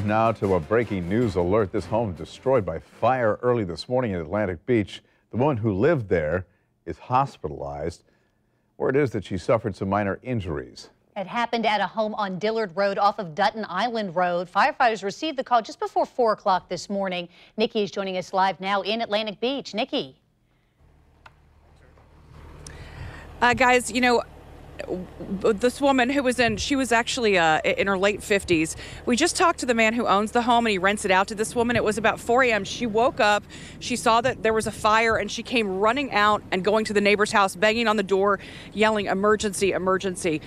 now to a breaking news alert. This home destroyed by fire early this morning in Atlantic Beach. The woman who lived there is hospitalized. Word is that she suffered some minor injuries. It happened at a home on Dillard Road off of Dutton Island Road. Firefighters received the call just before 4 o'clock this morning. Nikki is joining us live now in Atlantic Beach. Nikki. Guys, you know, this woman who was she was actually in her late 50s. We just talked to the man who owns the home and he rents it out to this woman. It was about 4 a.m. She woke up, she saw that there was a fire, and she came running out and going to the neighbor's house, banging on the door, yelling, "Emergency, emergency."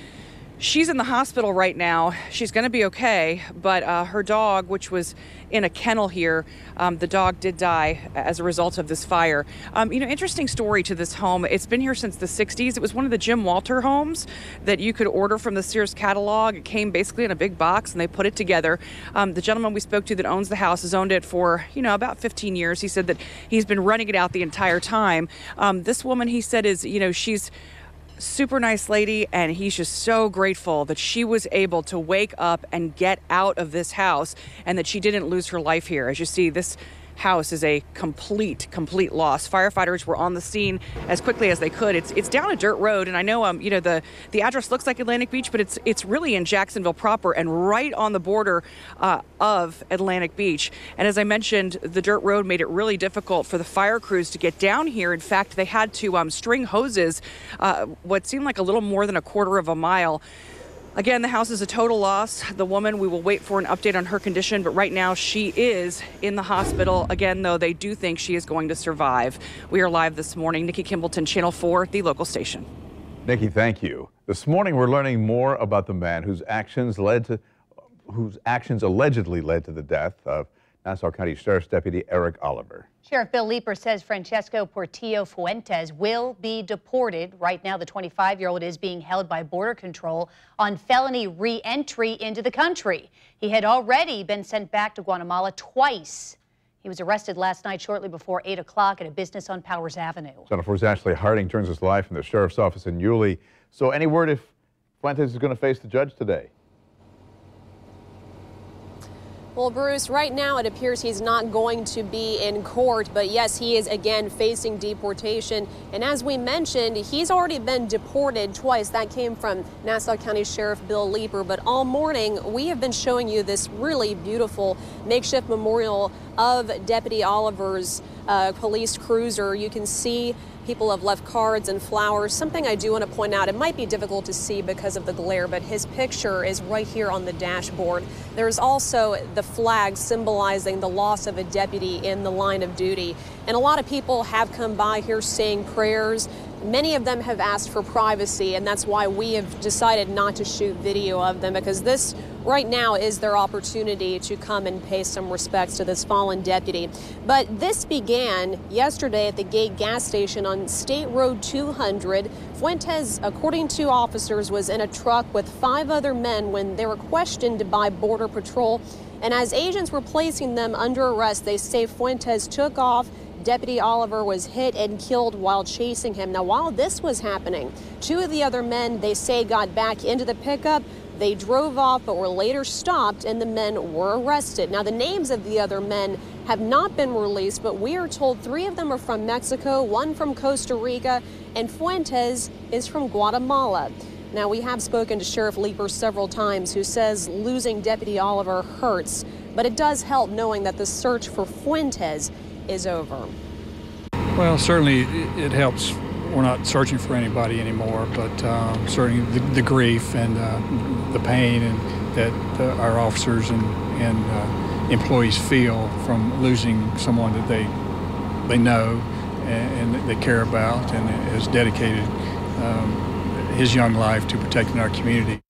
She's in the hospital right now. She's going to be okay, but her dog, which was in a kennel here, the dog did die as a result of this fire. You know, interesting story to this home. It's been here since the 60s. It was one of the Jim Walter homes that you could order from the Sears catalog. It came basically in a big box, and they put it together. The gentleman we spoke to that owns the house has owned it for, you know, about 15 years. He said that he's been renting it out the entire time. This woman, he said, is, you know, she's super nice lady, and he's just so grateful that she was able to wake up and get out of this house and that she didn't lose her life here. As you see, this house is a complete loss. Firefighters were on the scene as quickly as they could. It's down a dirt road, and I know you know, the address looks like Atlantic Beach, but it's really in Jacksonville proper and right on the border of Atlantic Beach. And as I mentioned, the dirt road made it really difficult for the fire crews to get down here. In fact, they had to string hoses what seemed like a little more than a quarter of a mile. Again, the house is a total loss. The woman, we will wait for an update on her condition, but right now she is in the hospital. Again, though, they do think she is going to survive. We are live this morning. Nikki Kimbleton, Channel 4, the local station. Nikki, thank you. This morning we're learning more about the man whose actions allegedly led to the death of Nassau County Sheriff's Deputy Eric Oliver. Sheriff Bill Leeper says Francesco Portillo Fuentes will be deported. Right now, the 25-year-old is being held by Border Control on felony re-entry into the country. He had already been sent back to Guatemala twice. He was arrested last night shortly before 8 o'clock at a business on Powers Avenue. Channel 4's Ashley Harding joins us live from the Sheriff's Office in Yulee. So any word if Fuentes is going to face the judge today? Well, Bruce, right now it appears he's not going to be in court, but yes, he is again facing deportation. And as we mentioned, he's already been deported twice. That came from Nassau County Sheriff Bill Leeper. But all morning, we have been showing you this really beautiful makeshift memorial of Deputy Oliver's police cruiser. You can see people have left cards and flowers. Something I do want to point out, it might be difficult to see because of the glare, but his picture is right here on the dashboard. There's also the flag symbolizing the loss of a deputy in the line of duty. And a lot of people have come by here saying prayers. Many of them have asked for privacy, and that's why we have decided not to shoot video of them, because this right now is their opportunity to come and pay some respects to this fallen deputy. But this began yesterday at the Gate gas station on State Road 200. Fuentes, according to officers, was in a truck with 5 other men when they were questioned by Border Patrol. And as agents were placing them under arrest, they say Fuentes took off. Deputy Oliver was hit and killed while chasing him. Now, while this was happening, 2 of the other men, they say, got back into the pickup. They drove off, but were later stopped, and the men were arrested. Now, the names of the other men have not been released, but we are told 3 of them are from Mexico, 1 from Costa Rica, and Fuentes is from Guatemala. Now, we have spoken to Sheriff Leeper several times, who says losing Deputy Oliver hurts, but it does help knowing that the search for Fuentes is over. Well, certainly it helps. We're not searching for anybody anymore, but certainly the grief and the pain and that our officers and employees feel from losing someone that they know and they care about and has dedicated his young life to protecting our community.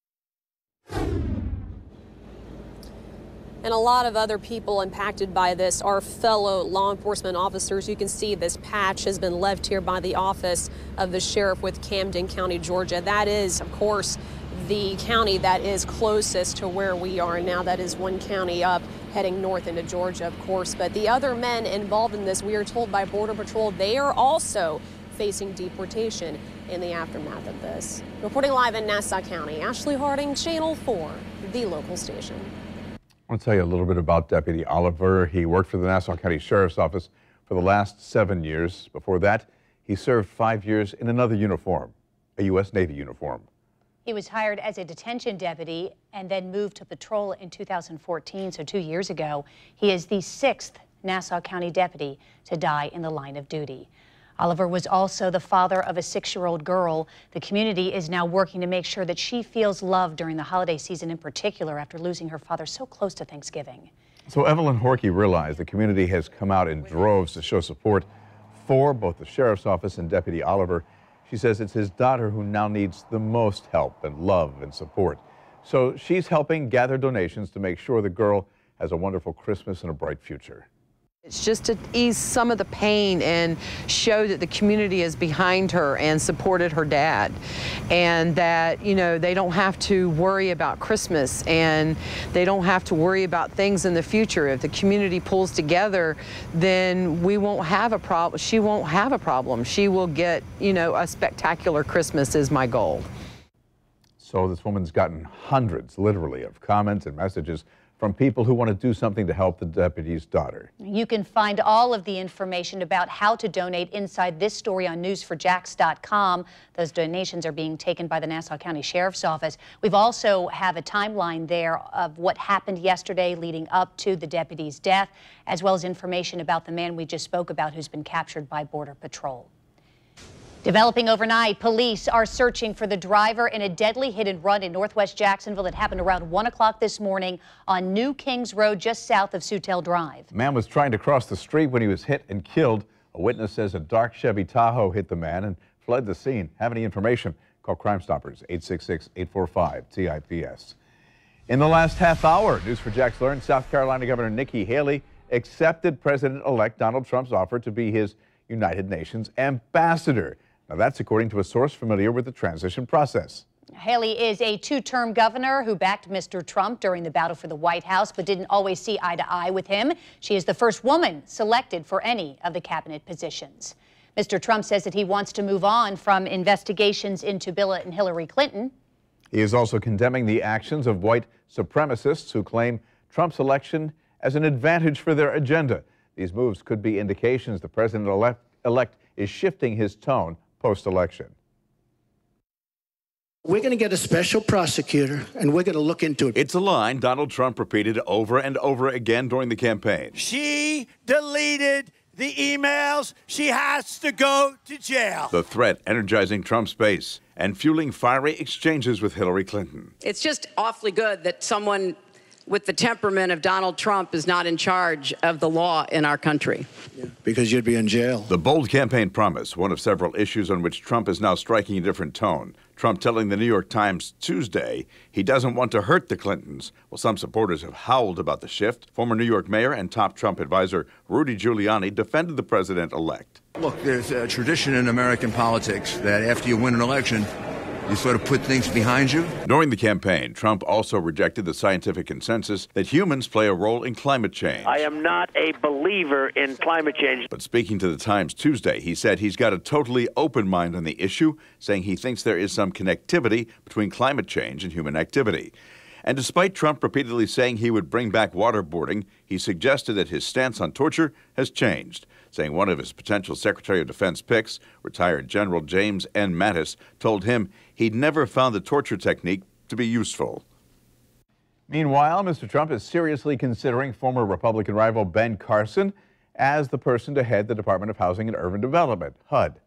And a lot of other people impacted by this are fellow law enforcement officers. You can see this patch has been left here by the office of the sheriff with Camden County, Georgia. That is, of course, the county that is closest to where we are now. That is one county up, heading north into Georgia, of course. But the other men involved in this, we are told by Border Patrol, they are also facing deportation in the aftermath of this. Reporting live in Nassau County, Ashley Harding, Channel 4, the local station. I want to tell you a little bit about Deputy Oliver. He worked for the Nassau County Sheriff's Office for the last 7 years. Before that, he served 5 years in another uniform, a U.S. Navy uniform. He was hired as a detention deputy and then moved to patrol in 2014, so 2 years ago. He is the 6th Nassau County deputy to die in the line of duty. Oliver was also the father of a 6-year-old girl. The community is now working to make sure that she feels loved during the holiday season in particular after losing her father so close to Thanksgiving. So Evelyn Horkey realized the community has come out in droves to show support for both the Sheriff's Office and Deputy Oliver. She says it's his daughter who now needs the most help and love and support. So she's helping gather donations to make sure the girl has a wonderful Christmas and a bright future. It's just to ease some of the pain and show that the community is behind her and supported her dad, and that, you know, they don't have to worry about Christmas and they don't have to worry about things in the future. If the community pulls together, then we won't have a problem. She won't have a problem. She will get, you know, a spectacular Christmas is my goal. So this woman's gotten hundreds, literally, of comments and messages from people who want to do something to help the deputy's daughter. You can find all of the information about how to donate inside this story on news4jax.com. Those donations are being taken by the Nassau County Sheriff's Office. We've also have a timeline there of what happened yesterday leading up to the deputy's death, as well as information about the man we just spoke about who's been captured by Border Patrol. Developing overnight, police are searching for the driver in a deadly hit-and-run in northwest Jacksonville that happened around 1 o'clock this morning on New Kings Road just south of Soutelle Drive. The man was trying to cross the street when he was hit and killed. A witness says a dark Chevy Tahoe hit the man and fled the scene. Have any information? Call Crime Stoppers, 866-845-TIPS. In the last half hour, News4Jax learned South Carolina Governor Nikki Haley accepted President-elect Donald Trump's offer to be his United Nations ambassador. Now, that's according to a source familiar with the transition process. Haley is a 2-term governor who backed Mr. Trump during the battle for the White House, but didn't always see eye to eye with him. She is the first woman selected for any of the cabinet positions. Mr. Trump says that he wants to move on from investigations into Bill and Hillary Clinton. He is also condemning the actions of white supremacists who claim Trump's election as an advantage for their agenda. These moves could be indications the president-elect is shifting his tone post-election. We're going to get a special prosecutor, and we're going to look into it. It's a line Donald Trump repeated over and over again during the campaign. She deleted the emails. She has to go to jail. The threat energizing Trump's base and fueling fiery exchanges with Hillary Clinton. It's just awfully good that someone with the temperament of Donald Trump is not in charge of the law in our country. Yeah, because you'd be in jail. The bold campaign promise, one of several issues on which Trump is now striking a different tone. Trump telling the New York Times Tuesday he doesn't want to hurt the Clintons. Well, some supporters have howled about the shift. Former New York mayor and top Trump advisor Rudy Giuliani defended the president-elect. Look, there's a tradition in American politics that after you win an election, you sort of put things behind you. During the campaign, Trump also rejected the scientific consensus that humans play a role in climate change. I am not a believer in climate change. But speaking to the Times Tuesday, he said he's got a totally open mind on the issue, saying he thinks there is some connectivity between climate change and human activity. And despite Trump repeatedly saying he would bring back waterboarding, he suggested that his stance on torture has changed, saying one of his potential Secretary of Defense picks, retired General James N. Mattis, told him he'd never found the torture technique to be useful. Meanwhile, Mr. Trump is seriously considering former Republican rival Ben Carson as the person to head the Department of Housing and Urban Development, HUD.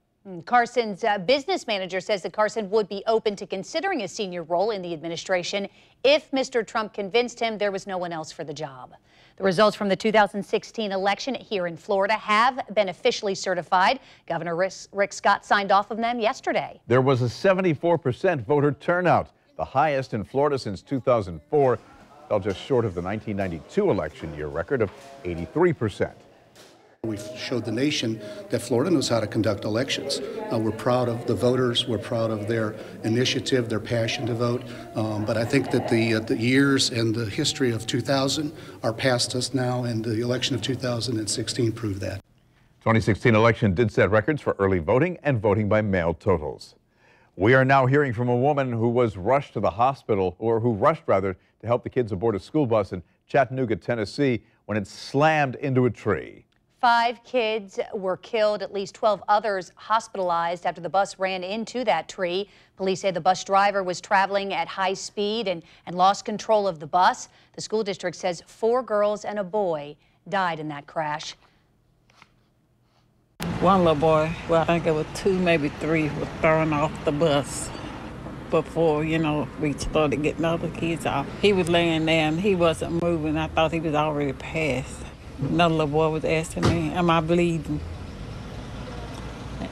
Carson's business manager says that Carson would be open to considering a senior role in the administration if Mr. Trump convinced him there was no one else for the job. The results from the 2016 election here in Florida have been officially certified. Governor Rick Scott signed off on them yesterday. There was a 74% voter turnout, the highest in Florida since 2004, fell just short of the 1992 election year record of 83%. We've showed the nation that Florida knows how to conduct elections. We're proud of the voters. We're proud of their initiative, their passion to vote. But I think that the years and the history of 2000 are past us now, and the election of 2016 proved that. 2016 election did set records for early voting and voting by mail totals. We are now hearing from a woman who was rushed to the hospital, or who rushed rather, to help the kids aboard a school bus and Chattanooga, Tennessee, when it slammed into a tree. 5 kids were killed, at least 12 others hospitalized after the bus ran into that tree. Police say the bus driver was traveling at high speed and lost control of the bus. The school district says 4 girls and a boy died in that crash. One little boy, well, I think it was 2, maybe 3, was thrown off the bus before, you know, we started getting other kids off. He was laying there and he wasn't moving. I thought he was already passed. Another little boy was asking me, am I bleeding?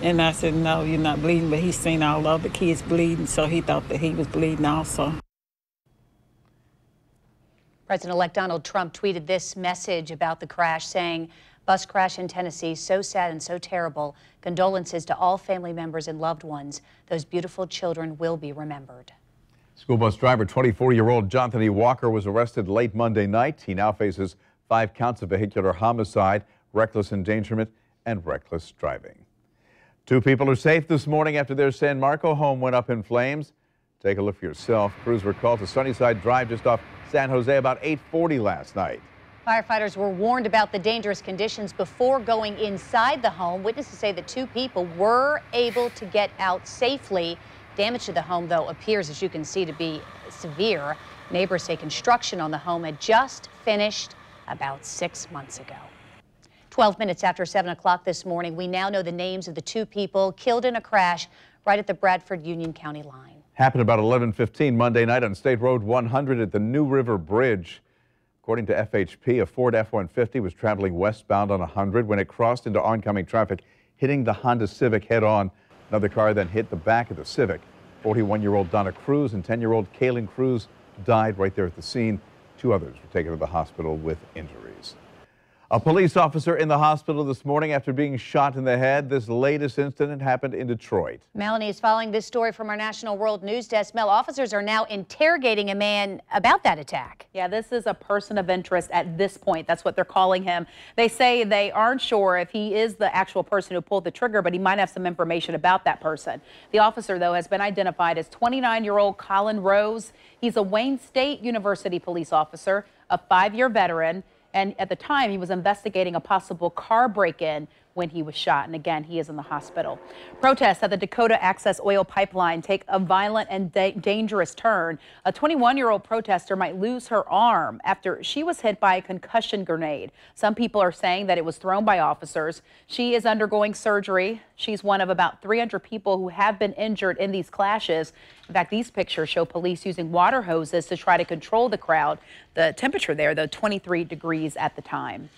And I said, no, you're not bleeding, but he's seen all the other kids bleeding, so he thought that he was bleeding also. President-elect Donald Trump tweeted this message about the crash, saying, bus crash in Tennessee, so sad and so terrible. Condolences to all family members and loved ones. Those beautiful children will be remembered. School bus driver 24-year-old Jonathan E. Walker was arrested late Monday night. He now faces 5 counts of vehicular homicide, reckless endangerment, and reckless driving. 2 people are safe this morning after their San Marco home went up in flames. Take a look for yourself. Crews were called to Sunnyside Drive just off San Jose about 8:40 last night. Firefighters were warned about the dangerous conditions before going inside the home. Witnesses say that 2 people were able to get out safely. Damage to the home, though, appears, as you can see, to be severe. Neighbors say construction on the home had just finished about 6 months ago. 12 minutes after 7 o'clock this morning, we now know the names of the 2 people killed in a crash right at the Bradford-Union County line. Happened about 11:15 Monday night on State Road 100 at the New River Bridge. According to FHP, a Ford F-150 was traveling westbound on 100 when it crossed into oncoming traffic, hitting the Honda Civic head-on. Another car then hit the back of the Civic. 41-year-old Donna Cruz and 10-year-old Kaylin Cruz died right there at the scene. 2 others were taken to the hospital with injuries. A police officer in the hospital this morning after being shot in the head. This latest incident happened in Detroit. Melanie is following this story from our National World News Desk. Mel, officers are now interrogating a man about that attack. Yeah, this is a person of interest at this point. That's what they're calling him. They say they aren't sure if he is the actual person who pulled the trigger, but he might have some information about that person. The officer, though, has been identified as 29-year-old Colin Rose. He's a Wayne State University police officer, a 5-year veteran. And at the time, he was investigating a possible car break-in when he was shot. And again, he is in the hospital. Protests at the Dakota Access Oil Pipeline take a violent and dangerous turn. A 21-year-old protester might lose her arm after she was hit by a concussion grenade. Some people are saying that it was thrown by officers. She is undergoing surgery. She's one of about 300 people who have been injured in these clashes. In fact, these pictures show police using water hoses to try to control the crowd. The temperature there, though, 23 degrees at the time.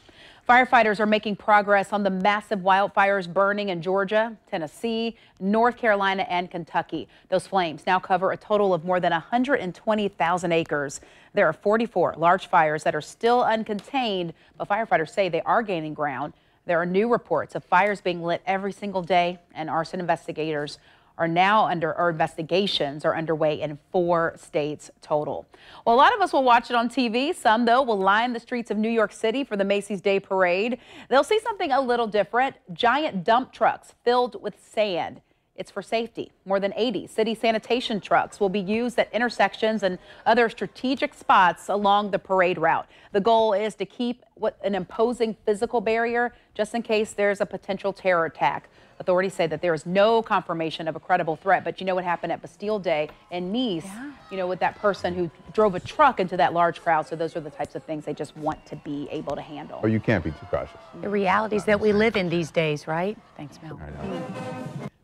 Firefighters are making progress on the massive wildfires burning in Georgia, Tennessee, North Carolina, and Kentucky. Those flames now cover a total of more than 120,000 acres. There are 44 large fires that are still uncontained, but firefighters say they are gaining ground. There are new reports of fires being lit every single day, and arson investigators are now investigations are underway in 4 states total. Well, a lot of us will watch it on TV. Some, though, will line the streets of New York City for the Macy's Day Parade. They'll see something a little different. Giant dump trucks filled with sand. It's for safety. More than 80 city sanitation trucks will be used at intersections and other strategic spots along the parade route. The goal is to keep an imposing physical barrier just in case there's a potential terror attack. Authorities say that there is no confirmation of a credible threat, but you know what happened at Bastille Day in Nice, you know, with that person who drove a truck into that large crowd. So those are the types of things they just want to be able to handle. Or you can't be too cautious. The realities that we live in these days, right? Thanks, Mel.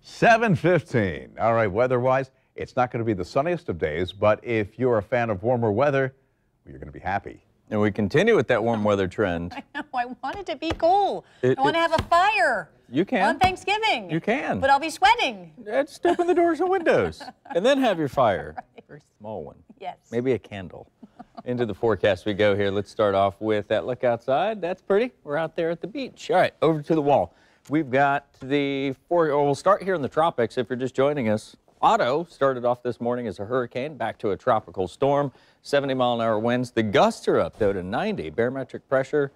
7:15. All right, weather-wise, it's not going to be the sunniest of days, but if you're a fan of warmer weather, well, you're going to be happy. And we continue with that warm weather trend. I know, I want it to be cool. I want to have a fire. You can. On Thanksgiving. You can. But I'll be sweating. Just open the doors and windows and then have your fire. Right. Very small one. Yes. Maybe a candle. Into the forecast we go here. Let's start off with that look outside. That's pretty. We're out there at the beach. All right, over to the wall. We've got we'll start here in the tropics if you're just joining us. Otto started off this morning as a hurricane, back to a tropical storm, 70-mile-an-hour winds. The gusts are up, though, to 90. Barometric pressure,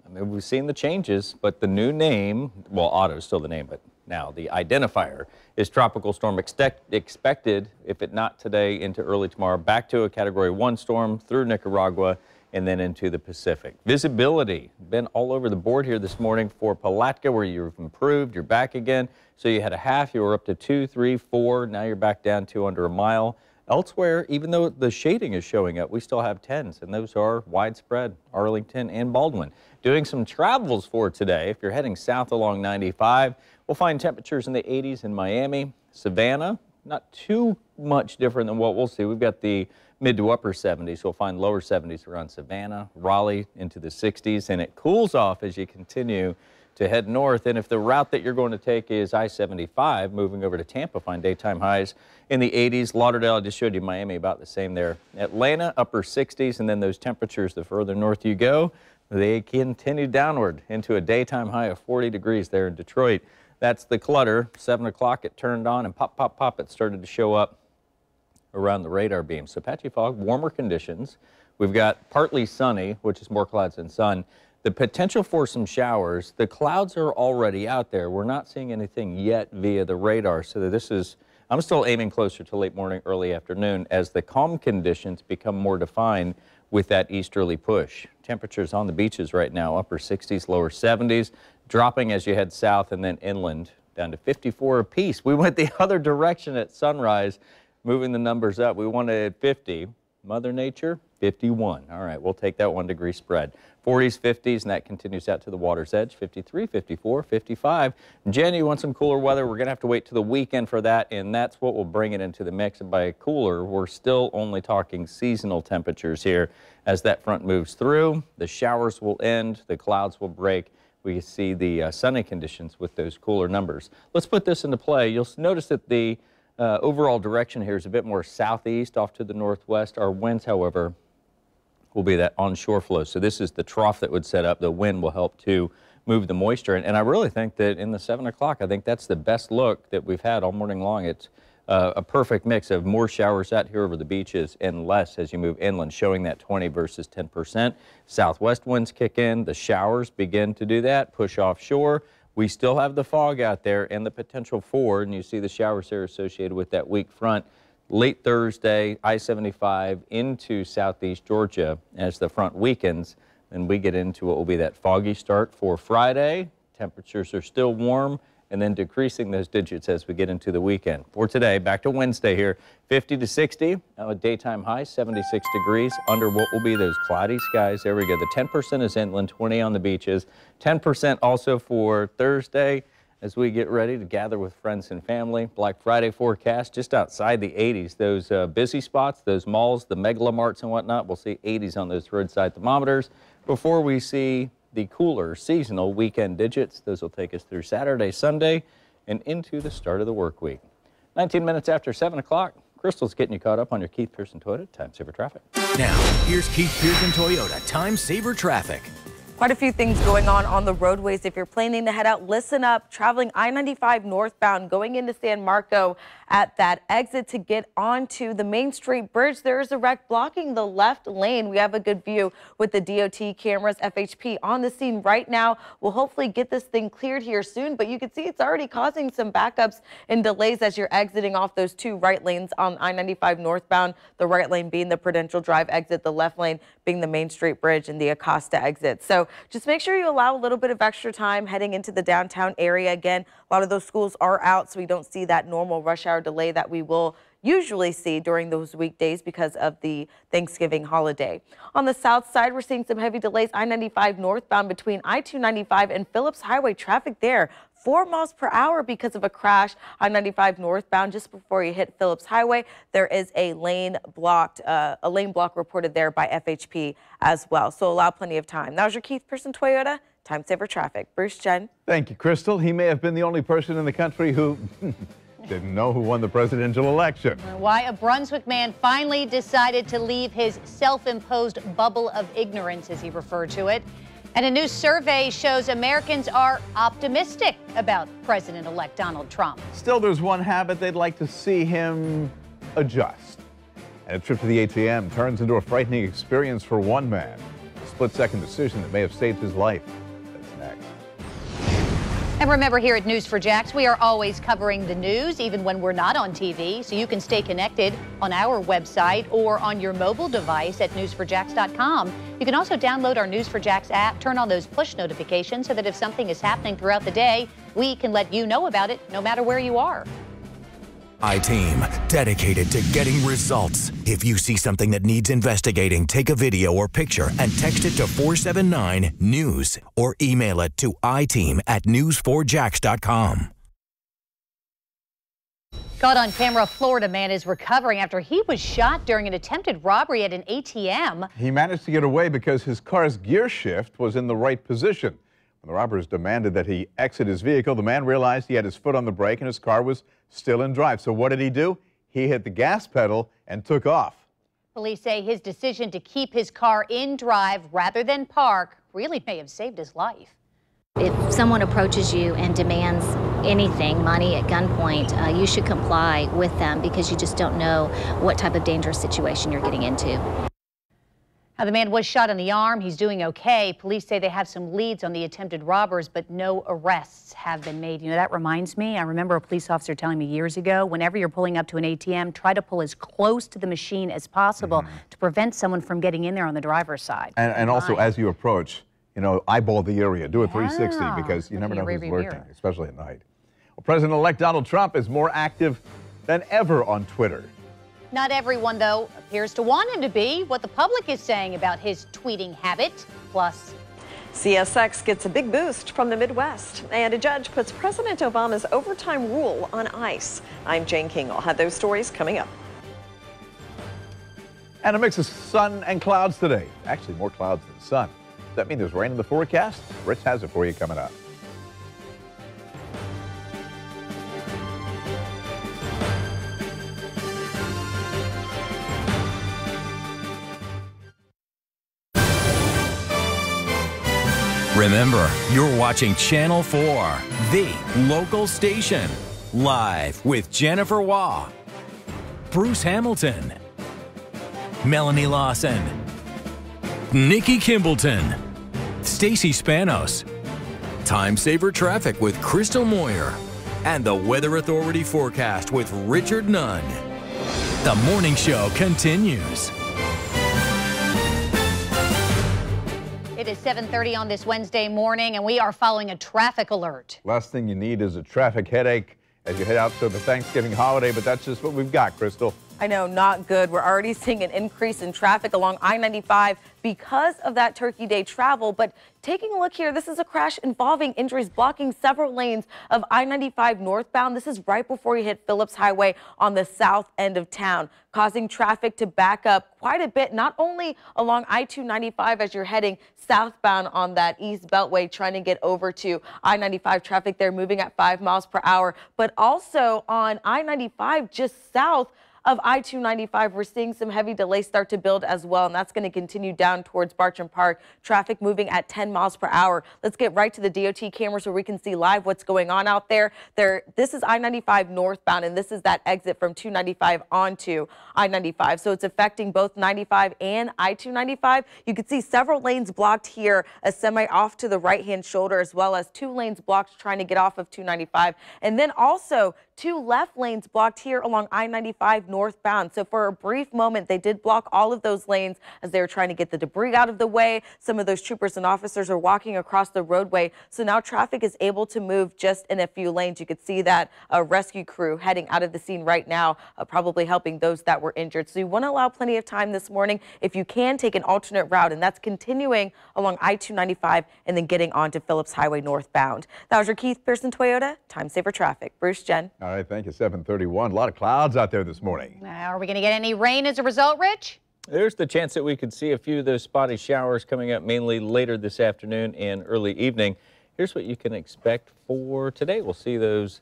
I mean, we've seen the changes, but the new name, well, Otto's still the name, but now the identifier is tropical storm expected, if it not today, into early tomorrow, back to a Category 1 storm through Nicaragua and then into the Pacific. Visibility, been all over the board here this morning for Palatka, where you've improved, you're back again. So you had a half, you were up to 2, 3, 4, now you're back down to under a mile. Elsewhere, even though the shading is showing up, we still have 10s, and those are widespread, Arlington and Baldwin. Doing some travels for today, if you're heading south along 95, we'll find temperatures in the 80s in Miami. Savannah, not too much different than what we'll see. We've got the mid to upper 70s. We'll find lower 70s around Savannah, Raleigh into the 60s, and it cools off as you continue to head north. And if the route that you're going to take is I-75, moving over to Tampa, find daytime highs in the 80s. Lauderdale, I just showed you Miami, about the same there. Atlanta, upper 60s, and then those temperatures, the further north you go, they continue downward into a daytime high of 40 degrees there in Detroit. That's the clutter. 7 o'clock, it turned on, and pop, pop, pop, it started to show up around the radar beam. So patchy fog, warmer conditions. We've got partly sunny, which is more clouds than sun. The potential for some showers, the clouds are already out there. We're not seeing anything yet via the radar. So this is, I'm still aiming closer to late morning, early afternoon as the calm conditions become more defined with that easterly push. Temperatures on the beaches right now, upper 60s, lower 70s, dropping as you head south and then inland down to 54 apiece. We went the other direction at sunrise, moving the numbers up. We wanted 50. Mother Nature, 51. All right, we'll take that 1 degree spread. 40s, 50s, and that continues out to the water's edge. 53, 54, 55. Jen, you want some cooler weather? We're going to have to wait to the weekend for that, and that's what will bring it into the mix. And by cooler, we're still only talking seasonal temperatures here. As that front moves through, the showers will end, the clouds will break. We see the sunny conditions with those cooler numbers. Let's put this into play. You'll notice that the overall direction here is a bit more southeast off to the northwest. Our winds, however, will be that onshore flow. So this is the trough that would set up. The wind will help to move the moisture. And I really think that in the 7 o'clock, I think that's the best look that we've had all morning long. It's a perfect mix of more showers out here over the beaches and less as you move inland, showing that 20 versus 10%. Southwest winds kick in. The showers begin to do that, push offshore. We still have the fog out there and the potential for, and you see the showers there associated with that weak front. Late Thursday, I-75 into southeast Georgia as the front weakens. Then we get into what will be that foggy start for Friday. Temperatures are still warm and then decreasing those digits as we get into the weekend. For today, back to Wednesday here, 50 to 60, now a daytime high, 76 degrees, under what will be those cloudy skies. There we go. The 10% is inland, 20 on the beaches. 10% also for Thursday as we get ready to gather with friends and family. Black Friday forecast just outside the 80s. Those busy spots, those malls, the megalamarts and whatnot, we'll see 80s on those roadside thermometers before we see the cooler seasonal weekend digits. Those will take us through Saturday, Sunday, and into the start of the work week. 19 minutes after 7 o'clock, Crystal's getting you caught up on your Keith Pearson Toyota Time Saver Traffic. Now, here's Keith Pearson Toyota Time Saver Traffic. Quite a few things going on the roadways. If you're planning to head out, listen up. Traveling I-95 northbound, going into San Marco at that exit to get onto the Main Street Bridge. There is a wreck blocking the left lane. We have a good view with the DOT cameras. FHP on the scene right now. We'll hopefully get this thing cleared here soon, but you can see it's already causing some backups and delays as you're exiting off those two right lanes on I-95 northbound. The right lane being the Prudential Drive exit, the left lane being the Main Street Bridge and the Acosta exit. So just make sure you allow a little bit of extra time heading into the downtown area. Again, a lot of those schools are out, so we don't see that normal rush hour delay that we will usually see during those weekdays because of the Thanksgiving holiday. On the south side, we're seeing some heavy delays. I-95 northbound between I-295 and Phillips Highway. Traffic there 4 miles per hour because of a crash. I-95 northbound just before you hit Phillips Highway. There is a lane block reported there by FHP as well. So allow plenty of time. That was your Keith Pearson Toyota Time Saver Traffic. Bruce, Jen. Thank you, Crystal. He may have been the only person in the country who didn't know who won the presidential election. Why a Brunswick man finally decided to leave his self-imposed bubble of ignorance, as he referred to it. And a new survey shows Americans are optimistic about President-elect Donald Trump. Still, there's one habit they'd like to see him adjust. And a trip to the ATM turns into a frightening experience for one man. A split-second decision that may have saved his life. That's next. And remember, here at News4JAX, we are always covering the news, even when we're not on TV. So you can stay connected on our website or on your mobile device at news4jax.com. You can also download our News4JAX app, turn on those push notifications so that if something is happening throughout the day, we can let you know about it no matter where you are. I-Team, dedicated to getting results. If you see something that needs investigating, take a video or picture and text it to 479-NEWS or email it to iteam@news4jax.com. Caught on camera, Florida man is recovering after he was shot during an attempted robbery at an ATM. He managed to get away because his car's gear shift was in the right position. When the robbers demanded that he exit his vehicle, the man realized he had his foot on the brake and his car was still in drive. So what did he do? He hit the gas pedal and took off. Police say his decision to keep his car in drive rather than park really may have saved his life. If someone approaches you and demands anything, money at gunpoint, you should comply with them because you just don't know what type of dangerous situation you're getting into. Now, the man was shot in the arm. He's doing okay. Police say they have some leads on the attempted robbers, but no arrests have been made. You know, that reminds me, I remember a police officer telling me years ago, whenever you're pulling up to an ATM, try to pull as close to the machine as possible to prevent someone from getting in there on the driver's side. And also, as you approach, you know, eyeball the area. Do a 360 because you never know who's lurking, especially at night. Well, President-elect Donald Trump is more active than ever on Twitter. Not everyone, though, appears to want him to be. What the public is saying about his tweeting habit. Plus, CSX gets a big boost from the Midwest, and a judge puts President Obama's overtime rule on ice. I'm Jane King. I'll have those stories coming up. And a mix of sun and clouds today. Actually, more clouds than sun. Does that mean there's rain in the forecast? Rich has it for you coming up. Remember, you're watching Channel 4, the local station. Live with Jennifer Waugh, Bruce Hamilton, Melanie Lawson, Nikki Kimbleton, Stacy Spanos, Time Saver Traffic with Crystal Moyer, and the Weather Authority forecast with Richard Nunn. The morning show continues. it is 7:30 on this Wednesday morning, and we are following a traffic alert. Last thing you need is a traffic headache as you head out to the Thanksgiving holiday, but that's just what we've got, Crystal. I know, not good. We're already seeing an increase in traffic along I-95 because of that Turkey Day travel. But taking a look here, this is a crash involving injuries blocking several lanes of I-95 northbound. This is right before you hit Phillips Highway on the south end of town, causing traffic to back up quite a bit, not only along I-295 as you're heading southbound on that East Beltway trying to get over to I-95 traffic there moving at 5 miles per hour, but also on I-95 just south of I-295, we're seeing some heavy delays start to build as well, and that's going to continue down towards Bartram Park. Traffic moving at 10 miles per hour. Let's get right to the DOT cameras where we can see live what's going on out there. This is I-95 northbound, and this is that exit from 295 onto I-95. So it's affecting both 95 and I-295. You can see several lanes blocked here, a semi off to the right-hand shoulder, as well as 2 lanes blocked trying to get off of 295. And then also 2 left lanes blocked here along I-95 northbound. So for a brief moment, they did block all of those lanes as they were trying to get the debris out of the way. Some of those troopers and officers are walking across the roadway. So now traffic is able to move just in a few lanes. You could see that rescue crew heading out of the scene right now, probably helping those that were injured. So you want to allow plenty of time this morning. If you can, take an alternate route, and that's continuing along I-295 and then getting onto Phillips Highway northbound. That was your Keith Pearson Toyota Time Saver Traffic. Bruce, Jen. All right, thank you. 7:31. A lot of clouds out there this morning. Are we going to get any rain as a result, Rich? There's the chance that we could see a few of those spotty showers coming up mainly later this afternoon and early evening. Here's what you can expect for today. We'll see those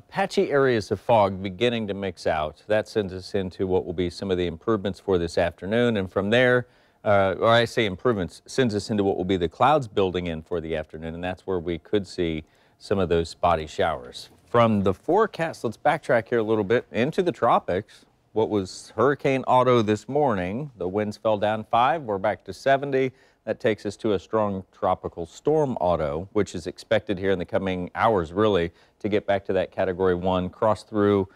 patchy areas of fog beginning to mix out. That sends us into what will be some of the improvements for this afternoon. And from there, or I say improvements, sends us into what will be the clouds building in for the afternoon. And that's where we could see some of those spotty showers. From the forecast, let's backtrack here a little bit into the tropics. What was Hurricane Otto this morning? The winds fell down 5. We're back to 70. That takes us to a strong tropical storm, Otto, which is expected here in the coming hours, really, to get back to that Category 1, cross through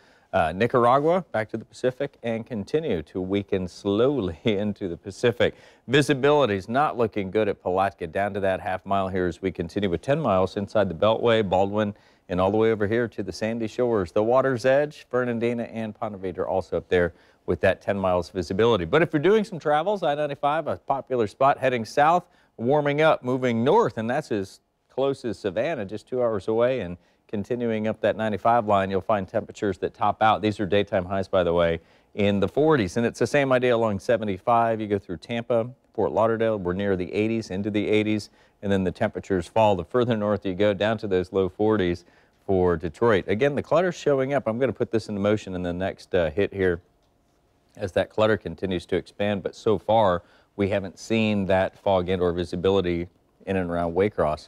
Nicaragua, back to the Pacific, and continue to weaken slowly into the Pacific. Visibility is not looking good at Palatka, down to that half mile here as we continue with 10 miles inside the Beltway, Baldwin, and all the way over here to the Sandy Shores. The Water's Edge, Fernandina, and Ponte Vedra also up there with that 10 miles visibility. But if you're doing some travels, I-95, a popular spot heading south, warming up, moving north, and that's as close as Savannah, just 2 hours away, and continuing up that 95 line, you'll find temperatures that top out. These are daytime highs, by the way, in the 40s. And it's the same idea along 75. You go through Tampa, Fort Lauderdale, we're near the 80s, into the 80s, and then the temperatures fall. The further north you go, down to those low 40s for Detroit. Again, the clutter's showing up. I'm going to put this into motion in the next hit here as that clutter continues to expand. But so far, we haven't seen that fog and or visibility in and around Waycross.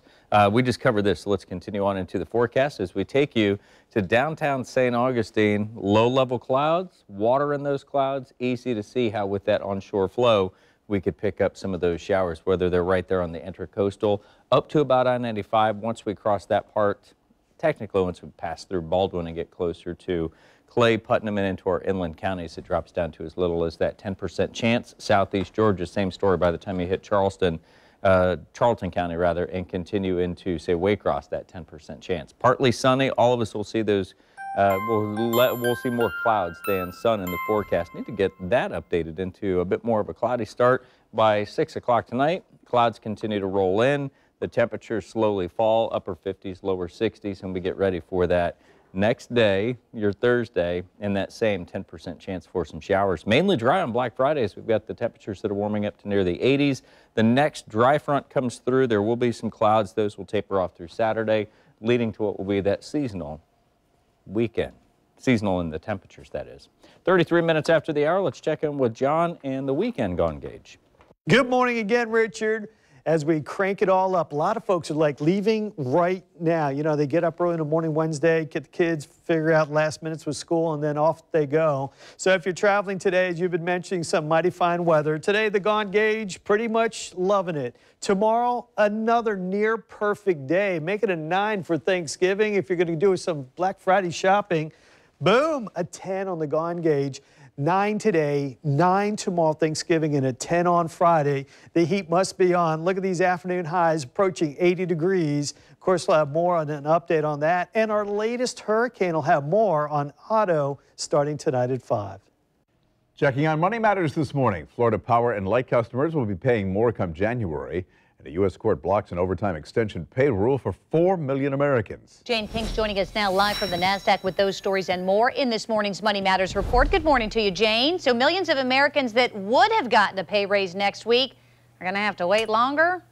We just covered this, so let's continue on into the forecast as we take you to downtown St. Augustine. Low-level clouds, water in those clouds, easy to see how with that onshore flow we could pick up some of those showers, whether they're right there on the intercoastal, up to about I-95 once we cross that part, technically once we pass through Baldwin and get closer to Clay, Putnam, and into our inland counties, it drops down to as little as that 10% chance. Southeast Georgia, same story by the time you hit Charleston County rather, and continue into, say, Waycross, that 10% chance. Partly sunny. All of us will see those. We'll see more clouds than sun in the forecast. Need to get that updated into a bit more of a cloudy start by 6 o'clock tonight. Clouds continue to roll in. The temperatures slowly fall, upper 50s, lower 60s, and we get ready for that next day, your Thursday, and that same 10% chance for some showers. Mainly dry on Black Fridays. We've got the temperatures that are warming up to near the 80s. The next dry front comes through. There will be some clouds. Those will taper off through Saturday, leading to what will be that seasonal weekend. Seasonal in the temperatures, that is. 33 minutes after the hour, let's check in with John and the weekend gone gauge. Good morning again, Richard. As we crank it all up, a lot of folks are like leaving right now. You know, they get up early in the morning Wednesday, get the kids, figure out last minutes with school, and then off they go. So if you're traveling today, as you've been mentioning, some mighty fine weather. Today, the gone gauge, pretty much loving it. Tomorrow, another near perfect day. Make it a 9 for Thanksgiving. If you're going to do some Black Friday shopping, boom, a 10 on the gone gauge. 9 today, 9 tomorrow, Thanksgiving, and a 10 on Friday. The heat must be on. Look at these afternoon highs approaching 80 degrees. Of course, we'll have more on an update on that. And our latest hurricane will have more on Otto starting tonight at 5. Checking on Money Matters this morning. Florida Power and Light customers will be paying more come January. And a U.S. court blocks an overtime extension pay rule for 4 million Americans. Jane King's joining us now live from the NASDAQ with those stories and more in this morning's Money Matters report. Good morning to you, Jane. So millions of Americans that would have gotten a pay raise next week are going to have to wait longer?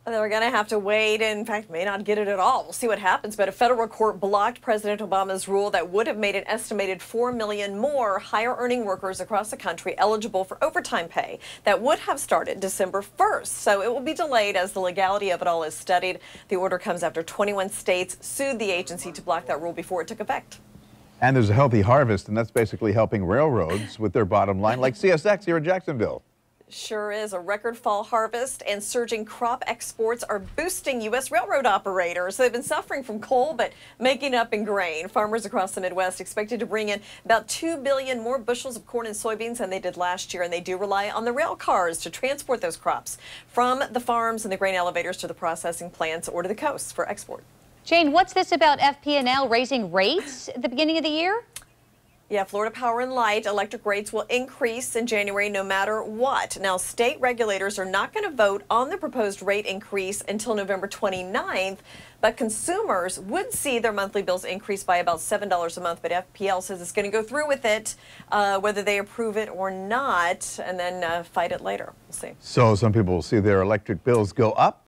They're going to have to wait, and in fact, may not get it at all. We'll see what happens. But a federal court blocked President Obama's rule that would have made an estimated 4 million more higher-earning workers across the country eligible for overtime pay that would have started December 1st. So it will be delayed as the legality of it all is studied. The order comes after 21 states sued the agency to block that rule before it took effect. And there's a healthy harvest, and that's basically helping railroads with their bottom line, like CSX here in Jacksonville. Sure is. A record fall harvest and surging crop exports are boosting U.S. railroad operators. They've been suffering from coal, but making up in grain. Farmers across the Midwest expected to bring in about 2 billion more bushels of corn and soybeans than they did last year, and they do rely on the rail cars to transport those crops from the farms and the grain elevators to the processing plants or to the coast for export. Jane, what's this about FP&L raising rates at the beginning of the year? Yeah, Florida Power and Light electric rates will increase in January no matter what. Now, state regulators are not going to vote on the proposed rate increase until November 29th, but consumers would see their monthly bills increase by about $7 a month. But FPL says it's going to go through with it, whether they approve it or not, and then fight it later. We'll see. So some people will see their electric bills go up,